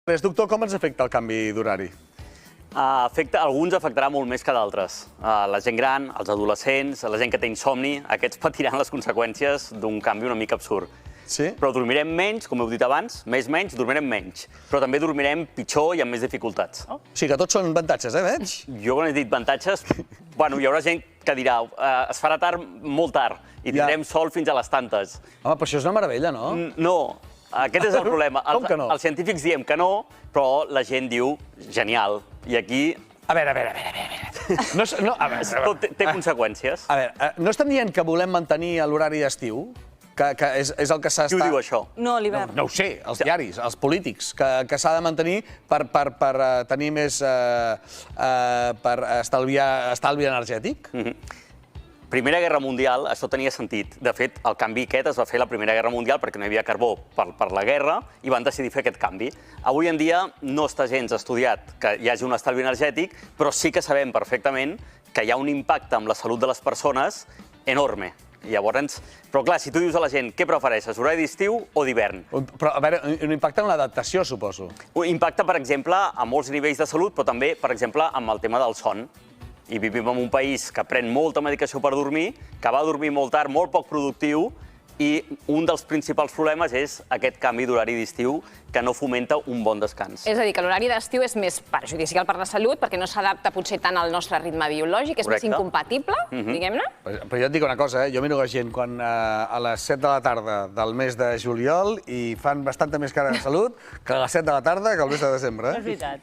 Doctor, com ens afecta el canvi d'horari? Alguns afectarà molt més que d'altres. La gent gran, els adolescents, la gent que té insomni, aquests patiran les conseqüències d'un canvi una mica absurd. Sí? Però dormirem menys, com heu dit abans, menys, dormirem menys. Però també dormirem pitjor i amb més dificultats. O sigui que tots són avantatges, veig? Jo quan he dit avantatges, hi haurà gent que dirà es farà tard, molt tard, i tindrem sol fins a les tantes. Home, però això és una meravella, no? No, aquest és el problema. Com que no? Els científics diem que no, però la gent diu genial. I aquí... A veure. Tot té conseqüències. A veure, no estem dient que volem mantenir l'horari d'estiu? Que és el que s'està... Qui ho diu, això? No, l'hivern. No ho sé, els diaris, els polítics, que s'ha de mantenir per tenir més... per estalvi energètic? Primera Guerra Mundial, això tenia sentit. De fet, el canvi aquest es va fer a la Primera Guerra Mundial perquè no hi havia carbó per la guerra i van decidir fer aquest canvi. Avui en dia no està gens estudiat que hi hagi un estalvi energètic, però sí que sabem perfectament que hi ha un impacte amb la salut de les persones enorme. Llavors, però clar, si tu dius a la gent què prefereixes, horari d'estiu o d'hivern? Però, a veure, un impacte en l'adaptació, suposo. Un impacte, per exemple, a molts nivells de salut, però també, per exemple, amb el tema del son. I vivim en un país que pren molta medicació per dormir, que va dormir molt tard, molt poc productiu, i un dels principals problemes és aquest canvi d'horari d'estiu que no fomenta un bon descans. És a dir, que l'horari d'estiu és més perjudicial per la salut perquè no s'adapta potser tant al nostre ritme biològic, és més incompatible, diguem-ne. Però jo et dic una cosa, jo miro la gent quan a les 7 de la tarda del mes de juliol i fan bastanta més cara de salut que a les 7 de la tarda que al mes de desembre. És veritat.